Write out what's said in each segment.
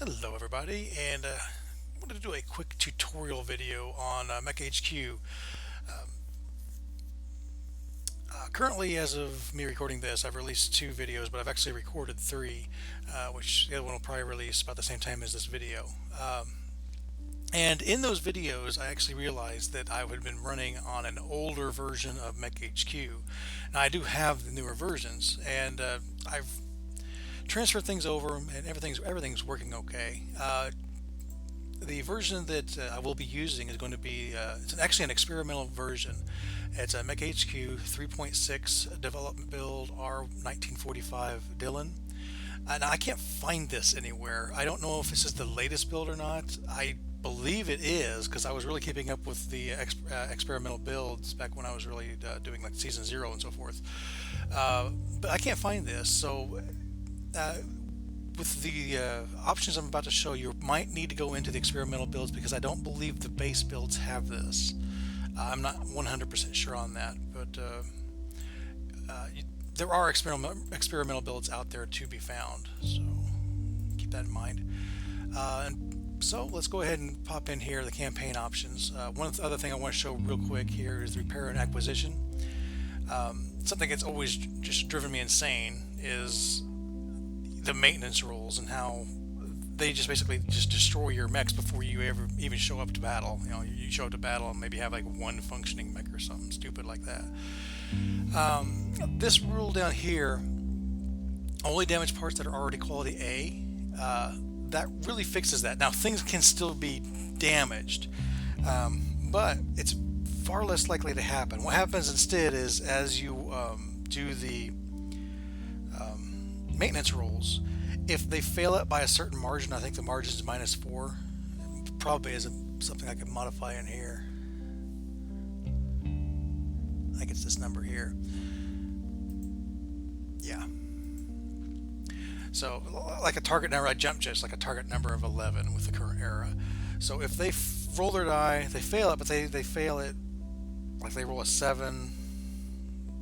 Hello everybody, and I wanted to do a quick tutorial video on mekHQ. Currently, as of me recording this, I've released 2 videos, but I've actually recorded 3, which the other one will probably release about the same time as this video. And in those videos, I actually realized that I had been running on an older version of mekHQ. Now, I do have the newer versions, and I've transferred things over, and everything's working okay. The version that I will be using is going to be it's actually an experimental version. It's a mekHQ 3.6 development build R1945 Dylan. And I can't find this anywhere. I don't know if this is the latest build or not. I believe it is, because I was really keeping up with the experimental builds back when I was really doing like season 0 and so forth. But I can't find this, so with the options I'm about to show you, might need to go into the experimental builds because I don't believe the base builds have this. I'm not 100% sure on that, but there are experimental builds out there to be found, so keep that in mind. And so let's go ahead and pop in here the campaign options. One other thing I want to show real quick here is the repair and acquisition. Something that's always just driven me insane is the maintenance rules and how they just basically just destroy your mechs before you ever even show up to battle. You know, you show up to battle and maybe have like one functioning mech or something stupid like that. This rule down here, only damage parts that are already quality A, that really fixes that. Now things can still be damaged, but it's far less likely to happen. What happens instead is as you do the maintenance rules, if they fail it by a certain margin, I think the margin is -4, probably is something I can modify in here. I think it's this number here. Yeah. So like a target number, I jump just like a target number of 11 with the current era. So if they roll their die, they fail it, but they fail it like they roll a 7,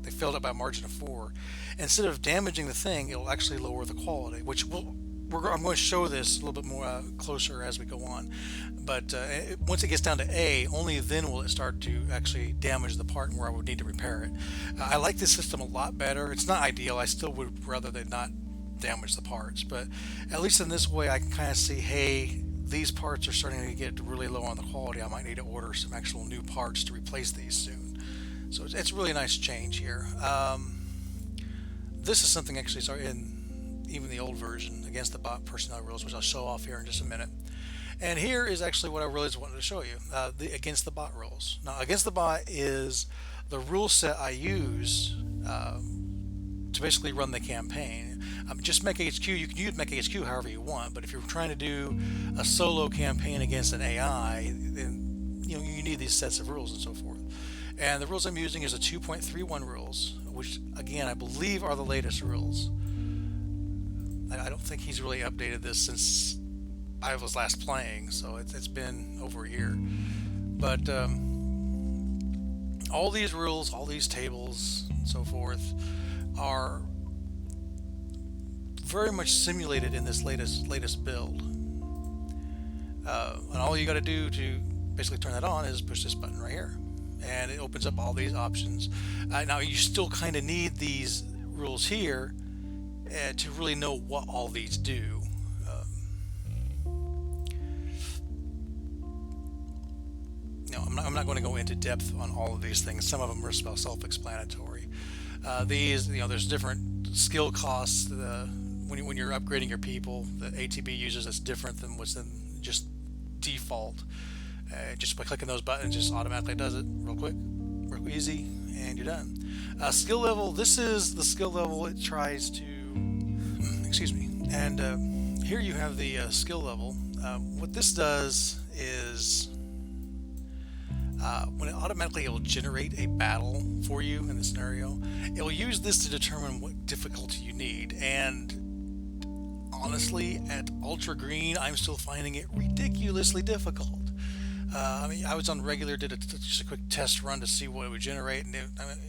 they failed it by a margin of 4. Instead of damaging the thing, it'll actually lower the quality, which I'm going to show this a little bit more closer as we go on. But once it gets down to A, only then will it start to actually damage the part where I would need to repair it. I like this system a lot better. It's not ideal. I still would rather they not damage the parts, but at least in this way I can kind of see, hey, these parts are starting to get really low on the quality. I might need to order some actual new parts to replace these soon. So it's a really nice change here. This is something actually sorry in even the old version, against the bot personnel rules, which I'll show off here in just a minute. And here is actually what I really just wanted to show you, the against the bot rules. Now, against the bot is the rule set I use to basically run the campaign. Just mekHQ, you can use mekHQ however you want, but if you're trying to do a solo campaign against an AI, then you need these sets of rules and so forth. And the rules I'm using is the 2.31 rules, which again I believe are the latest rules. I don't think he's really updated this since I was last playing, so it's been over a year. But all these rules, all these tables, and so forth, are very much simulated in this latest build. And all you got to do to basically turn that on is push this button right here, and it opens up all these options. Now you still kind of need these rules here to really know what all these do. I'm not going to go into depth on all of these things. Some of them are self-explanatory. There's different skill costs when you're upgrading your people. The ATB uses that's different than what's in just default. Just by clicking those buttons, just automatically does it real quick, real easy, and you're done. Skill level. This is the skill level it tries to. Excuse me. And here you have the skill level. What this does is when it automatically will generate a battle for you in the scenario, it will use this to determine what difficulty you need. And honestly, at Ultra Green, I'm still finding it ridiculously difficult. I was on regular, did just a quick test run to see what it would generate, and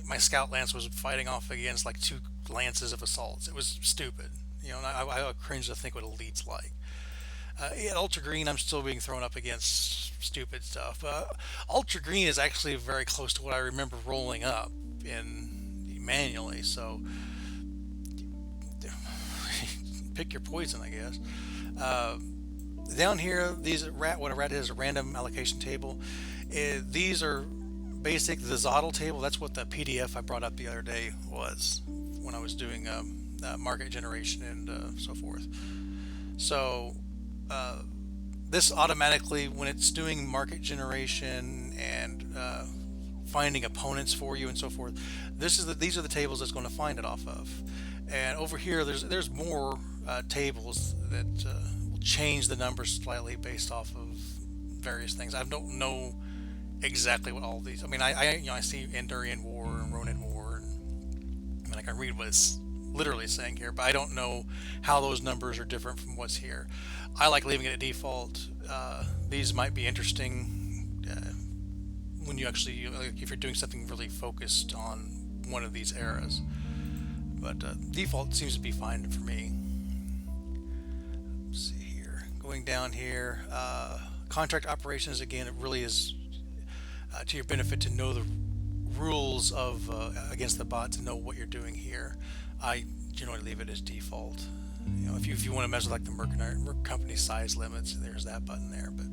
my Scout Lance was fighting off against like 2 lances of assaults. It was stupid, and I cringe to think what Elite's like. At ultra green, I'm still being thrown up against stupid stuff. Ultra green is actually very close to what I remember rolling up in manually. So pick your poison, I guess. Uh, Down here, what a rat is a random allocation table. These are basic. The Zottle table. That's what the PDF I brought up the other day was when I was doing market generation and so forth. So this automatically, when it's doing market generation and finding opponents for you and so forth, these are the tables it's going to find it off of. And over here, there's more tables that will change the numbers slightly based off of various things. I don't know exactly what all these. I mean, I see Endurian War and Ronin War, and I mean, I can read what it's literally saying here, but I don't know how those numbers are different from what's here. I like leaving it at default. These might be interesting when you actually, like, if you're doing something really focused on one of these eras. But default seems to be fine for me. Let's see here. Going down here, contract operations, again, it really is to your benefit to know the rules of against the bot, to know what you're doing here. I generally leave it as default. If you want to mess with like the mercenary company size limits, there's that button there. But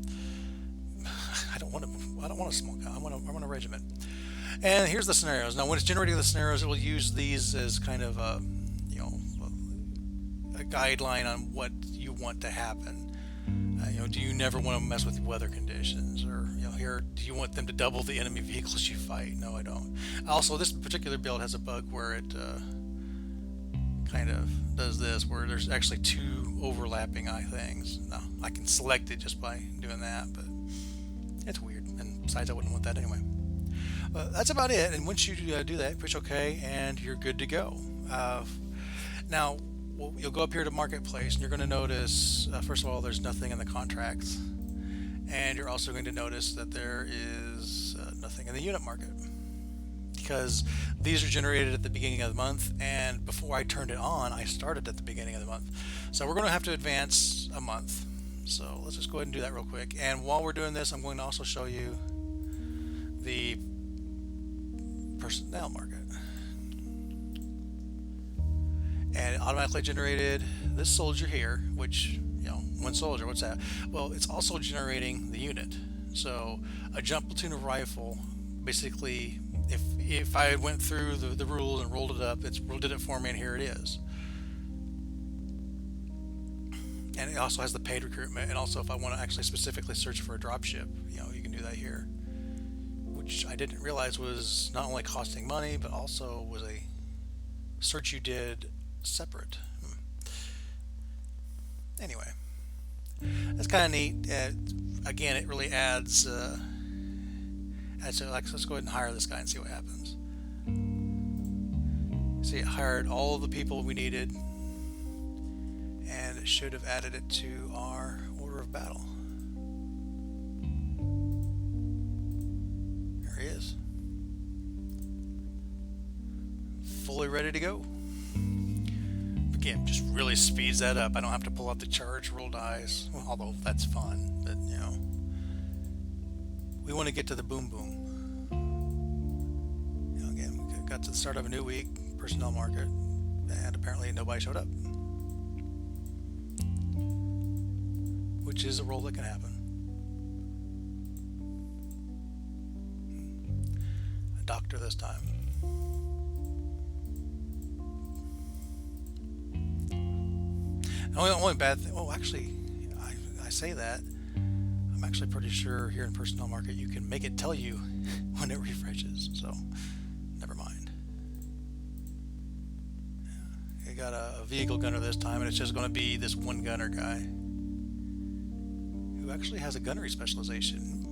I don't want a small count. I want a regiment. And here's the scenarios. Now, when it's generating the scenarios, it will use these as kind of a guideline on what you want to happen. Do you never want to mess with weather conditions, or here, do you want them to double the enemy vehicles you fight? No, I don't. Also, this particular build has a bug where it kind of does this, where there's actually two overlapping things. Now, I can select it just by doing that, but it's weird. And besides, I wouldn't want that anyway. That's about it. And once you do that, push OK, and you're good to go. Now, you'll go up here to Marketplace, and you're going to notice, first of all, there's nothing in the contracts. And you're also going to notice that there is nothing in the unit market, because these are generated at the beginning of the month, and before I turned it on, I started at the beginning of the month. So we're going to have to advance a month. So let's just go ahead and do that real quick. And while we're doing this, I'm going to also show you the personnel market. And it automatically generated this soldier here, which, one soldier, what's that? Well, it's also generating the unit. So a jump platoon of rifle, basically, if I went through the rules and rolled it up, it did it for me, and here it is. And it also has the paid recruitment, and also if I want to actually specifically search for a dropship, you can do that here, which I didn't realize was not only costing money, but also was a search you did separate. Anyway, that's kind of neat. Again, it really adds. So let's go ahead and hire this guy and see what happens. See, it hired all the people we needed, and it should have added it to our order of battle. There he is, fully ready to go. Again, just really speeds that up. I don't have to pull out the charge, roll dice, although that's fun. But we want to get to the boom boom. Again, we got to the start of a new week, personnel market, and apparently nobody showed up, which is a roll that can happen. A doctor this time. The only bad thing, actually, I say that, I'm actually pretty sure here in personnel market you can make it tell you when it refreshes, so never mind. You got a vehicle gunner this time, and it's just going to be this one gunner guy who actually has a gunnery specialization.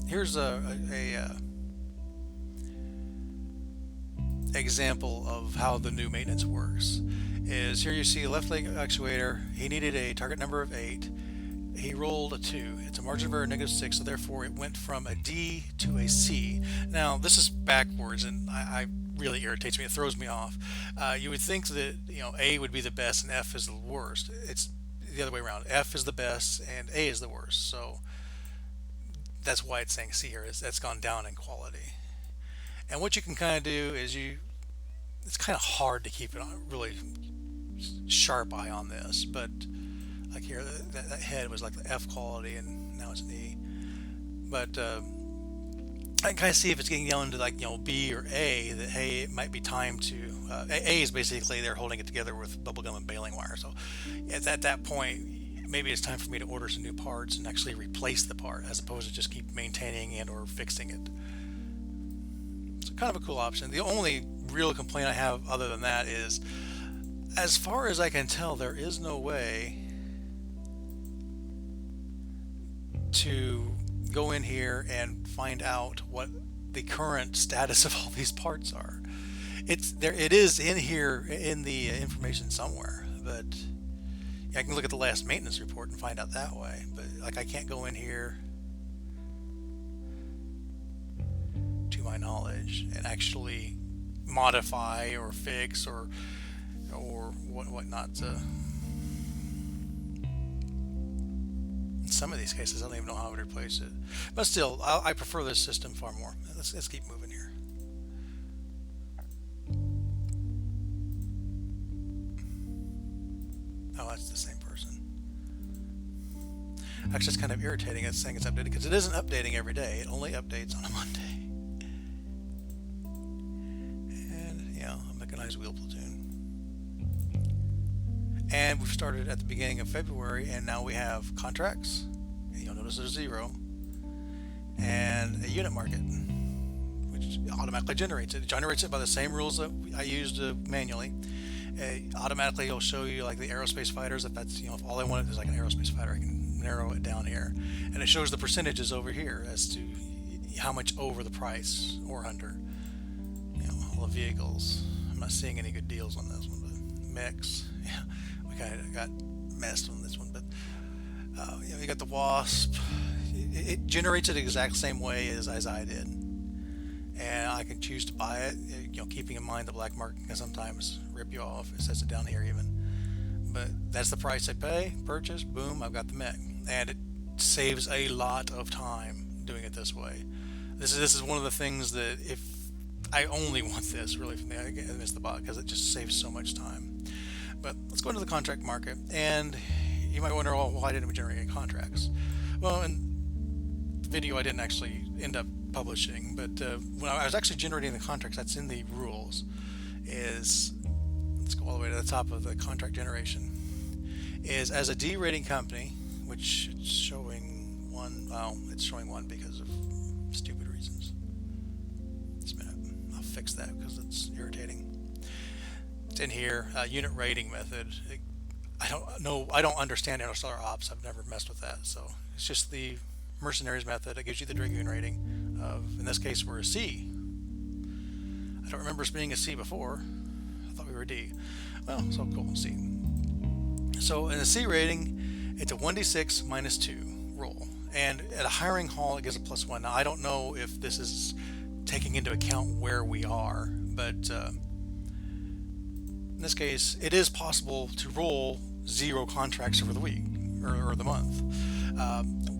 Here's a example of how the new maintenance works. Is here you see a left leg actuator. He needed a target number of 8. He rolled a 2. It's a margin of error -6, so therefore it went from a D to a C. Now this is backwards, and I really irritates me. It throws me off. You would think that A would be the best and F is the worst. It's the other way around. F is the best and A is the worst. So that's why it's saying C here. That's gone down in quality. And what you can kind of do is it's kind of hard to keep it on really sharp eye on this, but like here, that head was like the F quality, and now it's an E. But I can kind of see if it's getting down to like B or A, that hey, it might be time to. A is basically they're holding it together with bubblegum and baling wire. So at that point, maybe it's time for me to order some new parts and actually replace the part, as opposed to just keep maintaining and or fixing it. So kind of a cool option. The only real complaint I have other than that is, as far as I can tell, there is no way to go in here and find out what the current status of all these parts are. It is in here in the information somewhere, but I can look at the last maintenance report and find out that way. But like I can't go in here, to my knowledge, and actually modify or fix or whatnot. In some of these cases, I don't even know how I would replace it. But still, I prefer this system far more. Let's keep moving here. Oh, that's the same person. Actually, it's kind of irritating. It's saying it's updated because it isn't updating every day. It only updates on a Monday. And a mechanized wheel platoon. And we've started at the beginning of February, and now we have contracts. And you'll notice there's 0, and a unit market, which automatically generates it. It generates it by the same rules that I used manually. Automatically, it'll show you like the aerospace fighters. If that's if all I wanted is like an aerospace fighter, I can narrow it down here, and it shows the percentages over here as to how much over the price or under. All the vehicles. I'm not seeing any good deals on this one, but mix. Yeah. Kind of got messed on this one, but you got the Wasp. It generates it the exact same way as I did, and I can choose to buy it. Keeping in mind the black market can sometimes rip you off. It says it down here even, but that's the price I pay. Purchase, boom, I've got the mech, and it saves a lot of time doing it this way. This is one of the things that if I only want this really from I miss the bot because it just saves so much time. But let's go into the contract market, and you might wonder, well, why didn't we generate any contracts? Well, in the video I didn't actually end up publishing, but when I was actually generating the contracts, that's in the rules, let's go all the way to the top of the contract generation, is as a D rating company, which it's showing 1, well, it's showing 1 because of stupid reasons. Just a minute, I'll fix that because it's irritating. In here, unit rating method. I don't understand interstellar ops. I've never messed with that, so it's just the mercenaries method. It gives you the Dragoon rating of, in this case, we're a C. I don't remember us being a C before. I thought we were a D. Well, so cool, C. So in a C rating, it's a 1d6 minus 2 roll, and at a hiring hall, it gives a +1. Now I don't know if this is taking into account where we are, but in this case, it is possible to roll 0 contracts over the week or the month.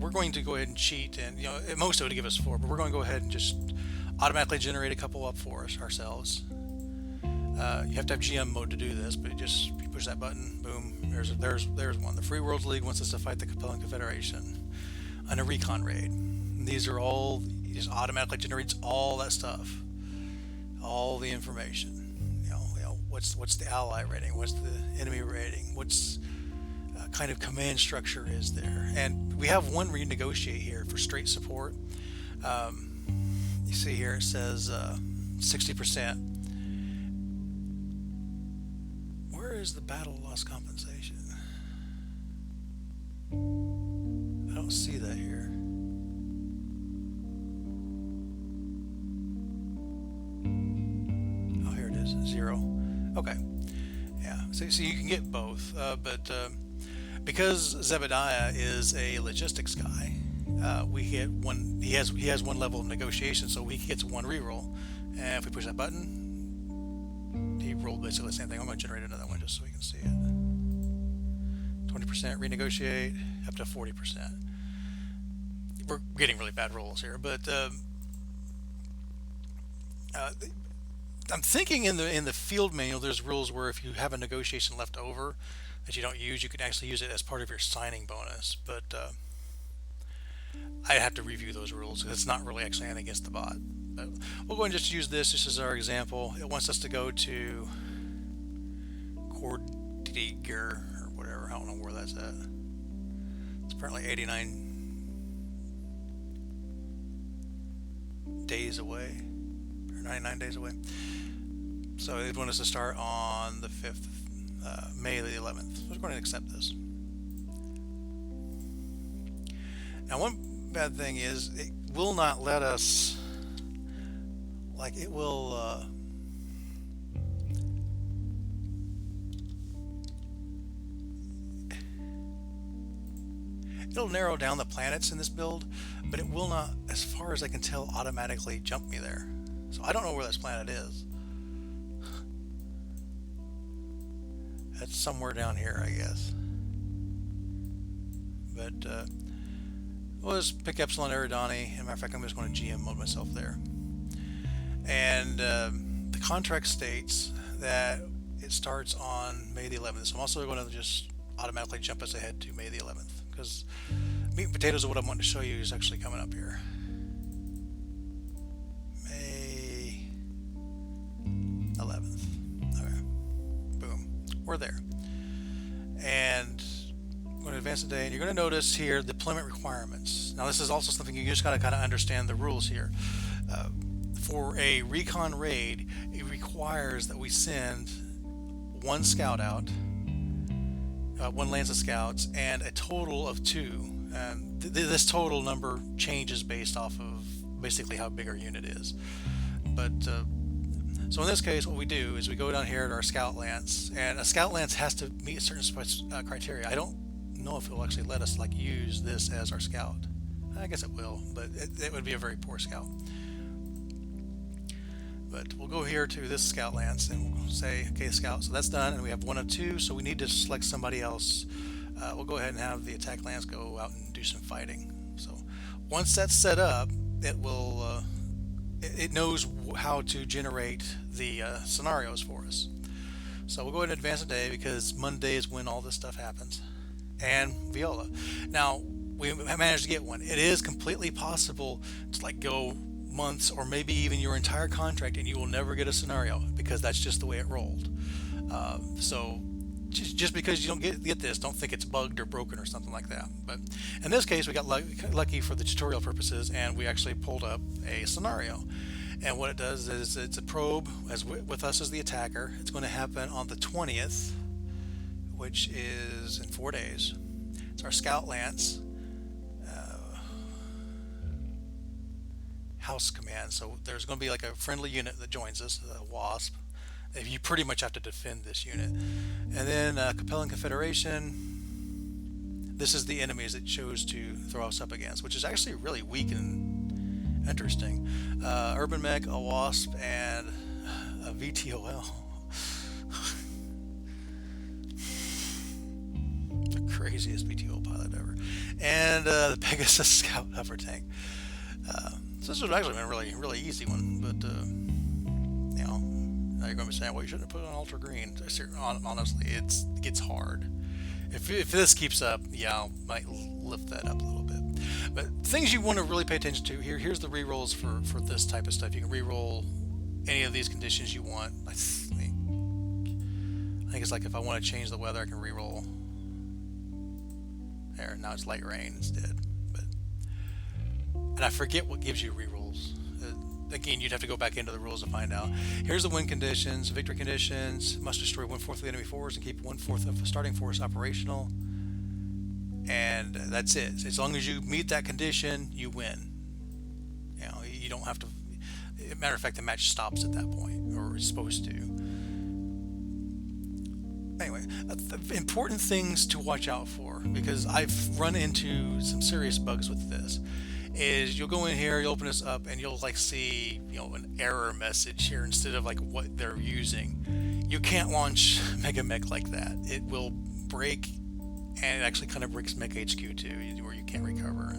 We're going to go ahead and cheat, and at most it would give us 4, but we're going to go ahead and just automatically generate a couple up for us ourselves. You have to have GM mode to do this, but you push that button, boom, there's one. The Free Worlds League wants us to fight the Capellan Confederation on a recon raid. And these are all, it just automatically generates all that stuff, all the information. What's the ally rating? What's the enemy rating? What's kind of command structure is there? And we have one renegotiate here for straight support. You see here it says 60%. Where is the battle loss compensation? I don't see that here. Oh, here it is, 0. Okay, yeah, so you can get both, but because Zebediah is a logistics guy, we get one. He has one level of negotiation, so he gets 1 reroll, and if we push that button, he rolled basically the same thing. I'm going to generate another one just so we can see it. 20% renegotiate up to 40%. We're getting really bad rolls here, but I'm thinking in the field manual there's rules where if you have a negotiation left over that you don't use, you can actually use it as part of your signing bonus. But I have to review those rules because it's not really actually against the bot. But we'll go ahead and just use this just as our example. It wants us to go to Cordiger or whatever. I don't know where that's at. It's apparently 89 days away, or 99 days away. So they want us to start on the 5th, May the 11th. So we're going to accept this. Now, one bad thing is it will not let us, like it will, it'll narrow down the planets in this build, but it will not, as far as I can tell, automatically jump me there. So I don't know where this planet is. That's somewhere down here, I guess. But we'll just pick Epsilon Eridani. As a matter of fact, I'm just going to GM mode myself there. And the contract states that it starts on May the 11th. So I'm also going to just automatically jump us ahead to May the 11th because meat and potatoes of what I want to show you is actually coming up here. May 11th. Okay. Boom. We're there. And I'm going to advance today, and you're going to notice here deployment requirements. Now this is also something you just got to kind of understand the rules here. For a recon raid, it requires that we send one scout out, one lance of scouts, and a total of 2. And this total number changes based off of basically how big our unit is. But so in this case, what we do is we go down here to our scout lance, and a scout lance has to meet certain criteria. I don't know if it will actually let us like use this as our scout. I guess it will, but it would be a very poor scout. But we'll go here to this scout lance and we'll say, okay, scout, so that's done, and we have 1 of 2, so we need to select somebody else. We'll go ahead and have the attack lance go out and do some fighting. So once that's set up, it will it knows how to generate the scenarios for us. So we'll go ahead and advance today because Monday is when all this stuff happens. And Viola. Now we managed to get one. It is completely possible to like go months or maybe even your entire contract and you will never get a scenario because that's just the way it rolled. So just because you don't get this, don't think it's bugged or broken or something like that. But in this case, we got lucky for the tutorial purposes, and we actually pulled up a scenario. And what it does is it's a probe with us as the attacker. It's going to happen on the 20th, which is in 4 days. It's our scout lance house command. So there's going to be like a friendly unit that joins us, a wasp. You pretty much have to defend this unit. And then Capellan Confederation. This is the enemies it chose to throw us up against, which is actually really weak and interesting. Urban Mech, a wasp, and a VTOL. The craziest VTOL pilot ever. And the Pegasus Scout hover tank. So this would actually been a really easy one, but you know, now you're going to be saying, well, you shouldn't have put it on ultra green. Honestly, it gets hard. If this keeps up, yeah, I might lift that up a little bit. But things you want to really pay attention to here's the rerolls for this type of stuff. You can reroll any of these conditions you want. I think it's like if I want to change the weather, I can reroll. There, now it's light rain instead. And I forget what gives you rerolls. Again, you'd have to go back into the rules to find out. Here's the win conditions, victory conditions. Must destroy 1/4 of the enemy force and keep 1/4 of the starting force operational. And that's it. As long as you meet that condition, you win. You know, you don't have to. Matter of fact, the match stops at that point, or it's supposed to. Anyway, important things to watch out for, because I've run into some serious bugs with this. Is you'll go in here, you'll open this up, and you'll like see, you know, an error message here instead of like what they're using. You can't launch mekHQ like that. It will break, and it actually kind of breaks mekHQ too, where you can't recover.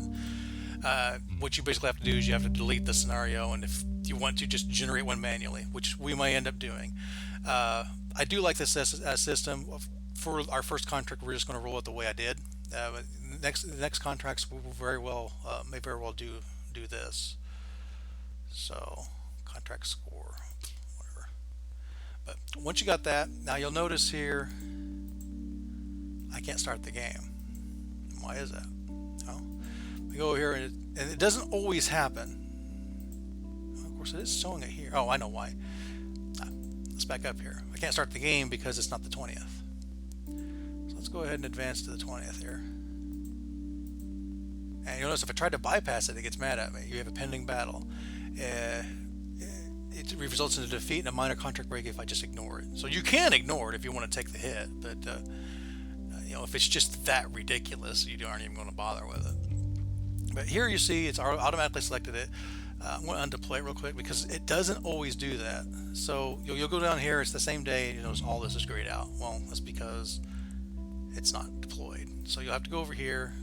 What you basically have to do is you have to delete the scenario, and if you want to, just generate one manually, which we might end up doing. I do like this system. For our first contract, we're just going to roll it the way I did. But the next contracts will may very well do this. So contract score, whatever. But once you got that, now you'll notice here I can't start the game. Why is that? Well, we go here and it doesn't always happen. Of course, it is showing it here. Oh, I know why. Let's back up here. I can't start the game because it's not the 20th. So let's go ahead and advance to the 20th here. And you'll notice if I tried to bypass it, it gets mad at me. You have a pending battle. It results in a defeat and a minor contract break if I just ignore it. So you can ignore it if you want to take the hit, but if it's just that ridiculous, you aren't even going to bother with it. But here you see it's automatically selected it. I'm going to undeploy it real quick because it doesn't always do that. So you'll go down here, it's the same day, and you notice all this is grayed out. Well, that's because it's not deployed. So you'll have to go over here,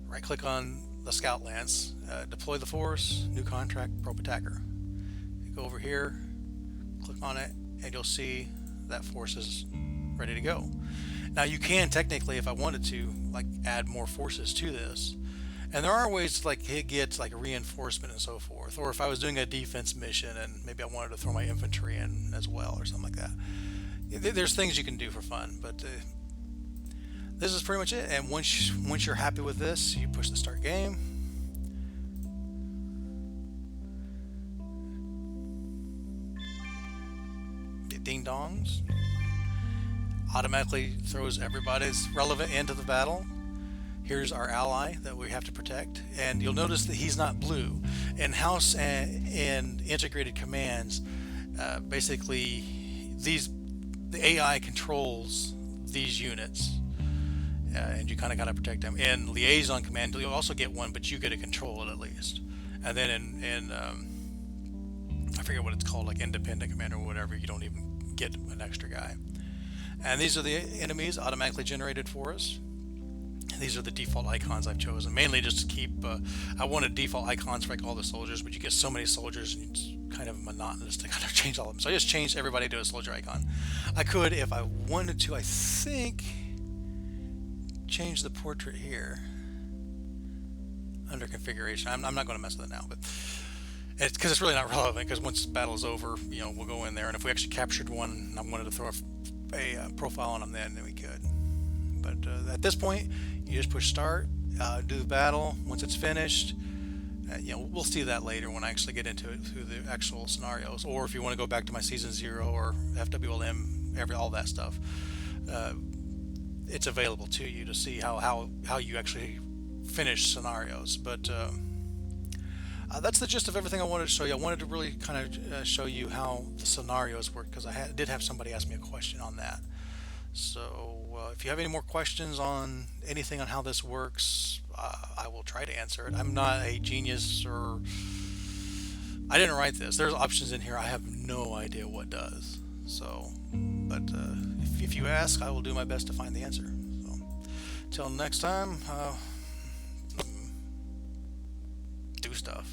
right click on the scout lance, deploy the force, new contract, probe attacker. You go over here, click on it, and you'll see that force is ready to go. Now you can technically, if I wanted to, like add more forces to this. And there are ways to like get like a reinforcement and so forth. Or if I was doing a defense mission and maybe I wanted to throw my infantry in as well or something like that. There's things you can do for fun, but this is pretty much it. And once you're happy with this, you push the start game. Get ding dongs. Automatically throws everybody's relevant into the battle. Here's our ally that we have to protect, and you'll notice that he's not blue. In house and integrated commands, basically the AI controls these units, and you kind of got to protect them. In liaison command, you'll also get one, but you get to control it at least. And then in I forget what it's called, like independent command or whatever, you don't even get an extra guy. And these are the enemies automatically generated for us. These are the default icons I've chosen, mainly just to keep, I wanted default icons for like all the soldiers, but you get so many soldiers and it's kind of monotonous to kind of change all of them. So I just changed everybody to a soldier icon. I could, if I wanted to, I think, change the portrait here under configuration. I'm not going to mess with it now, but it's because it's really not relevant, because once the battle is over, we'll go in there, and if we actually captured one and I wanted to throw a profile on them, then we could. But at this point, you just push start, do the battle. Once it's finished, we'll see that later when I actually get into it through the actual scenarios. Or if you want to go back to my season 0 or FWLM, all that stuff, it's available to you to see how you actually finish scenarios. But that's the gist of everything I wanted to show you. I wanted to really kind of show you how the scenarios work, because I did have somebody ask me a question on that. So if you have any more questions on anything on how this works, I will try to answer it. I'm not a genius, or I didn't write this. There's options in here I have no idea what does. So, but if you ask, I will do my best to find the answer. So, till next time, do stuff.